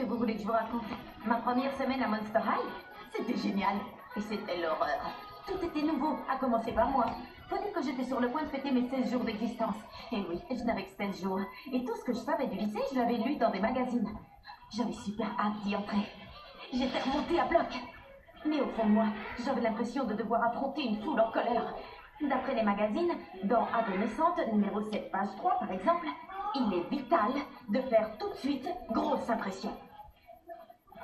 vous voulez que je vous raconte? Ma première semaine à Monster High, c'était génial. Et c'était l'horreur. Tout était nouveau, à commencer par moi. Faut dire que j'étais sur le point de fêter mes 16 jours d'existence. Et oui, je n'avais que 16 jours. Et tout ce que je savais du lycée, je l'avais lu dans des magazines. J'avais super hâte d'y entrer. J'étais remontée à bloc. Mais au fond de moi, j'avais l'impression de devoir affronter une foule en colère. D'après les magazines, dans Adolescente, numéro 7, page 3 par exemple, il est vital de faire tout de suite grosse impression.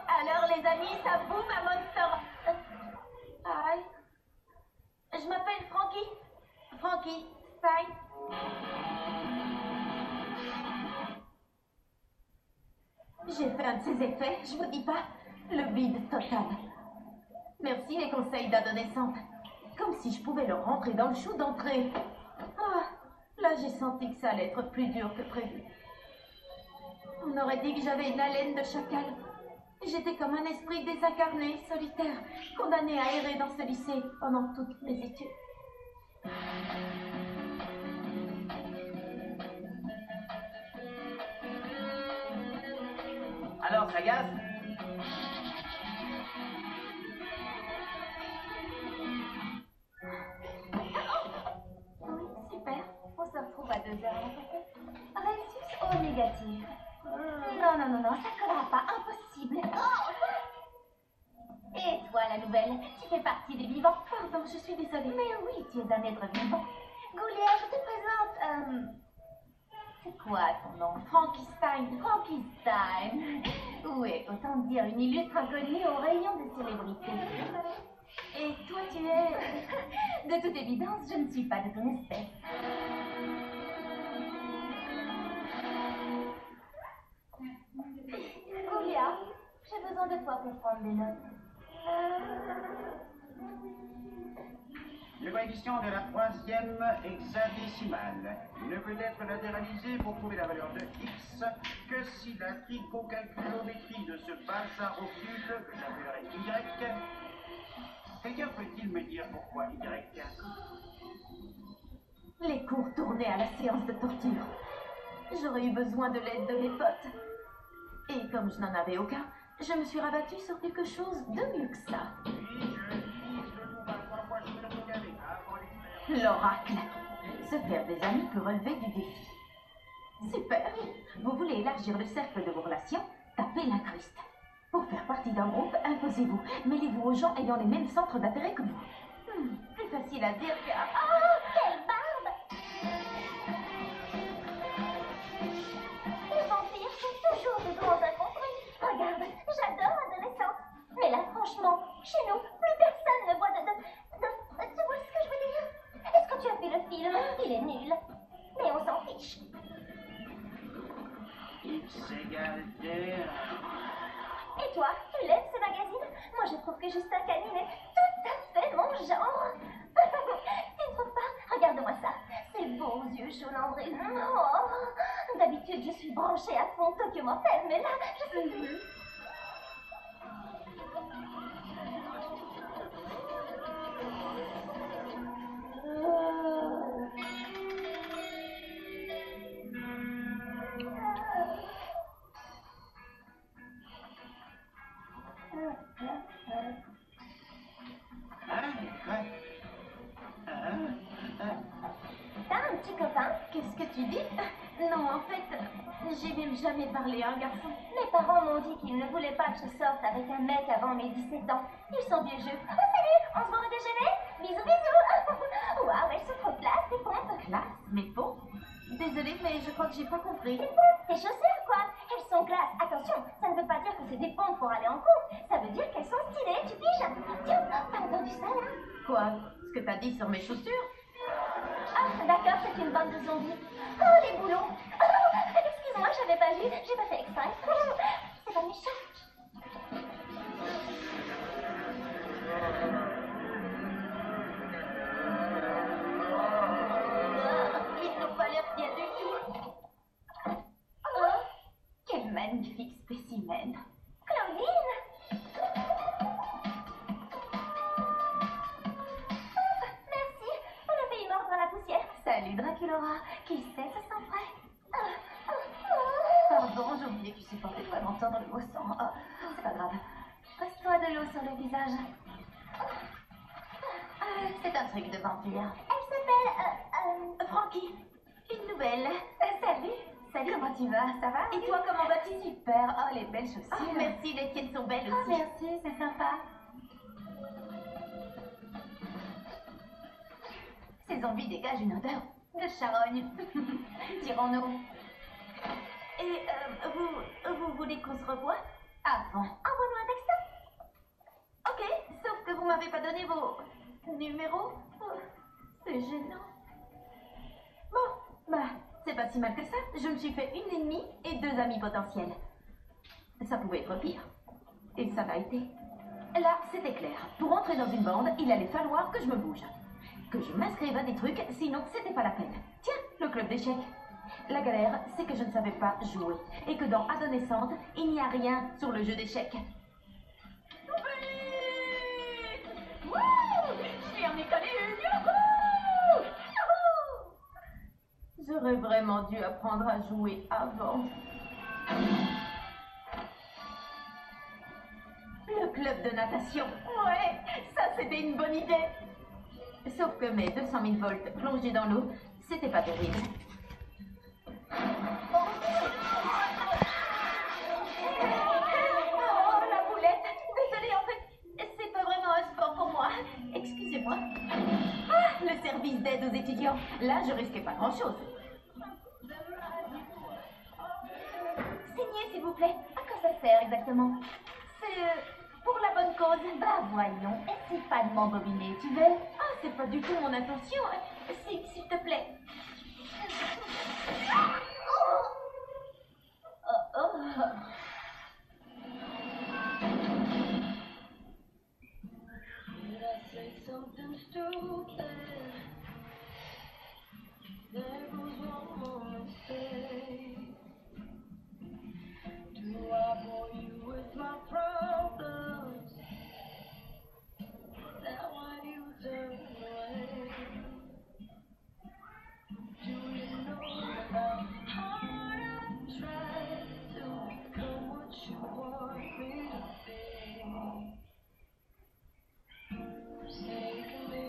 Alors les amis, ça boum à Monster. Aïe. Je m'appelle Frankie. Frankie Stein. J'ai fait un de ces effets, je vous dis pas, le vide total. Merci les conseils d'adolescente. Comme si je pouvais leur rentrer dans le chou d'entrée. Ah, là j'ai senti que ça allait être plus dur que prévu. On aurait dit que j'avais une haleine de chacal. J'étais comme un esprit désincarné, solitaire, condamné à errer dans ce lycée pendant toutes mes études. Alors, ça gaze? Oui, super. On se retrouve à 2h. Résus au négatif. Non, ça collera pas. Impossible. Et toi, la nouvelle, tu fais partie des vivants. Pardon, je suis désolée. Mais oui, tu es un être vivant. Goulia, je te présente... C'est quoi ton nom? Frankie Stein. Frankie Stein. Oui, autant dire une illustre inconnue au rayon des célébrités. Et toi, tu es... De toute évidence, je ne suis pas de ton espèce. Goulia, j'ai besoin de toi pour prendre des notes. L'équation de la troisième hexadécimale ne peut être latéralisée pour trouver la valeur de x que si la tricocalculométrie de ce bazar occulte, que j'appellerai y, quelqu'un peut-il me dire pourquoi y? Les cours tournaient à la séance de torture. J'aurais eu besoin de l'aide de mes potes. Et comme je n'en avais aucun, je me suis rabattue sur quelque chose de mieux que ça. L'oracle. Se faire des amis peut relever du défi. Super. Vous voulez élargir le cercle de vos relations? Tapez l'incruste. Pour faire partie d'un groupe, imposez-vous. Mêlez-vous aux gens ayant les mêmes centres d'intérêt que vous. Plus facile à dire que... Oh, quelle barbe! Les vampires sont toujours de grands incompris. Regarde, j'adore Adolescente. Mais là, franchement, chez nous, plus personne ne voit Tu vois ce que je veux dire? Est-ce que tu as vu le film? Il est nul. Mais on s'en fiche. X égale D. Et toi, tu l'aimes ce magazine? Moi, je trouve que Justin Canin est tout à fait mon genre. Tu ne trouves pas? Regarde-moi ça. Ces beaux yeux jaune-ambrés. Oh. D'habitude, je suis branchée à fond documentaire, mais là, je sais plus. T'as un petit copain? Qu'est-ce que tu dis? Non, en fait, j'ai même jamais parlé à un garçon. Mes parents m'ont dit qu'ils ne voulaient pas que je sorte avec un mec avant mes 17 ans. Ils sont vieux jeux. Oh, salut, on se voit au déjeuner? Bisous, bisous. Waouh, elles sont trop classe, tes pompes. Classe? Mes pompes? Désolée, mais je crois que j'ai pas compris. Tes pompes? Tes chaussures, quoi? Elles sont classe. Attention, ça ne veut pas dire que c'est des pompes pour aller en cours. Ça veut dire qu'elles sont stylées, tu piges? Tiens, t'as entendu ça, là? Quoi? Ce que t'as dit sur mes chaussures? Ah, d'accord, c'est une bande de zombies. Oh, les boulons. Oh, excuse-moi, j'avais pas vu. J'ai pas fait exprès. Oh, c'est pas méchant. Ils n'ont pas l'air bien du tout. Oh, quel magnifique spécimen. Claudine! Merci, on a failli mordre dans la poussière. Salut Draculora, qui sait, ça sent frais. Pardon, Pardon, j'ai oublié que tu supportais pas d'entendre le mot sang. Oh, c'est pas grave. Passe-toi de l'eau sur le visage. C'est un truc de vampire. Elle s'appelle... Frankie. Une nouvelle. Salut. Salut. Comment tu vas? Ça va? Et toi, comment vas-tu? Super. Oh, les belles chaussures. Oh, merci, les tiennes sont belles aussi. Oh, merci, c'est sympa. Ces zombies dégagent une odeur de charogne. Tirons-nous. Et vous voulez qu'on se revoie? Avant. Envoie-moi un texto. Ok, sauf que vous m'avez pas donné vos numéros. Oh, c'est gênant. Bon, c'est pas si mal que ça. Je me suis fait une ennemie et 2 amis potentiels. Ça pouvait être pire. Et ça l'a été. Là, c'était clair. Pour entrer dans une bande, il allait falloir que je me bouge. Que je m'inscrive à des trucs, sinon c'était pas la peine. Tiens, le club d'échecs. La galère, c'est que je ne savais pas jouer. Et que dans Adolescente, il n'y a rien sur le jeu d'échecs. Oui! Wouh! Je vais en écoller une! Youhou! Youhou! J'aurais vraiment dû apprendre à jouer avant. Le club de natation. Ouais, ça c'était une bonne idée. Sauf que mes 200 000 volts plongés dans l'eau, c'était pas terrible. Oh, la boulette. Désolée, en fait, c'est pas vraiment un sport pour moi. Excusez-moi. Ah, le service d'aide aux étudiants. Là, je risquais pas grand-chose. Signez, s'il vous plaît. À quoi ça sert exactement? C'est pour la bonne cause. Bah voyons, essaye pas de m'embobiner, tu veux? Ah, c'est pas du tout mon intention. S'il te plaît. Did I say something stupid? There goes one more mistake. Do I bore you with my problems? That why you turn away? Do you know how hard I try to become what you want me to be? Take me.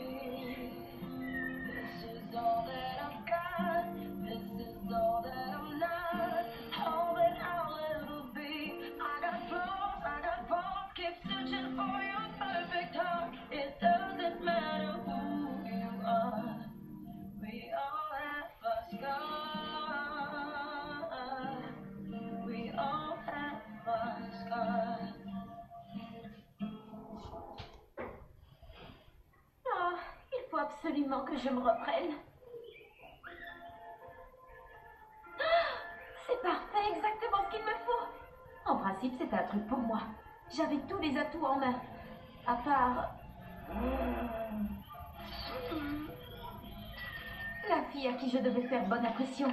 This is all that I've got. This is all that I'm not. All that I'll ever be. I got flaws, I got faults. Keep searching for your perfect heart. It doesn't matter who you are. We all have our scars. We all have our scars. Ah, il faut absolument que je me reprenne. Ah, c'est parfait, exactement ce qu'il me faut. En principe, c'était un truc pour moi. J'avais tous les atouts en main. À part... la fille à qui je devais faire bonne impression.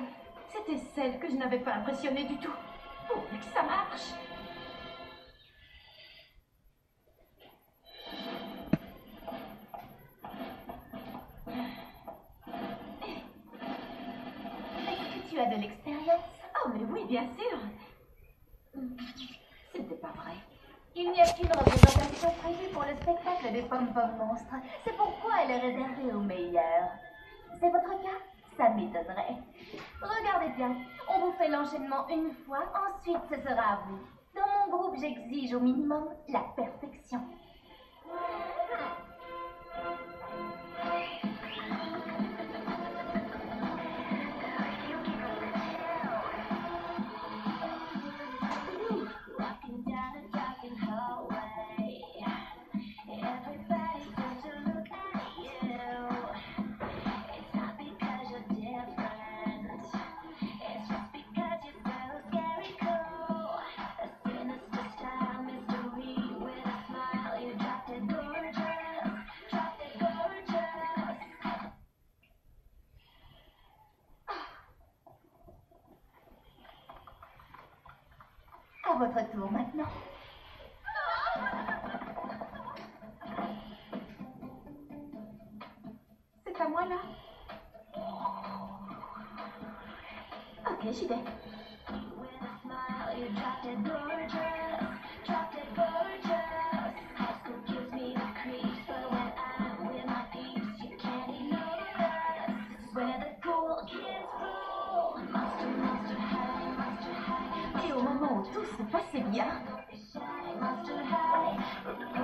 C'était celle que je n'avais pas impressionnée du tout. Pourvu que ça marche. Est-ce que tu as de l'expérience? Oh, mais oui, bien sûr. C'était pas vrai. Il n'y a qu'une représentation prévue pour le spectacle des Pom-Pom Monstres. C'est pourquoi elle est réservée aux meilleurs. C'est votre cas? Ça m'étonnerait. Regardez bien, on vous fait l'enchaînement une fois, ensuite ce sera à vous. Dans mon groupe, j'exige au minimum la perfection. Walking down a darkened hallway. Everybody seems to look at you. It's not because you're different. It's just because you're so scary cool. A sinister style mystery with a smile. You dropped it gorgeous. Dropped it gorgeous. À votre tour maintenant. C'est à moi là. Ok, j'y vais. With a smile. you drop dead gorgeous, drop dead gorgeous. High school gives me the creeps, but when I'm with my peeps, you can't ignore us. This is where the cool kids rule. Monster, monster high, monster high. Et au moment où tout se passait bien, Monster high.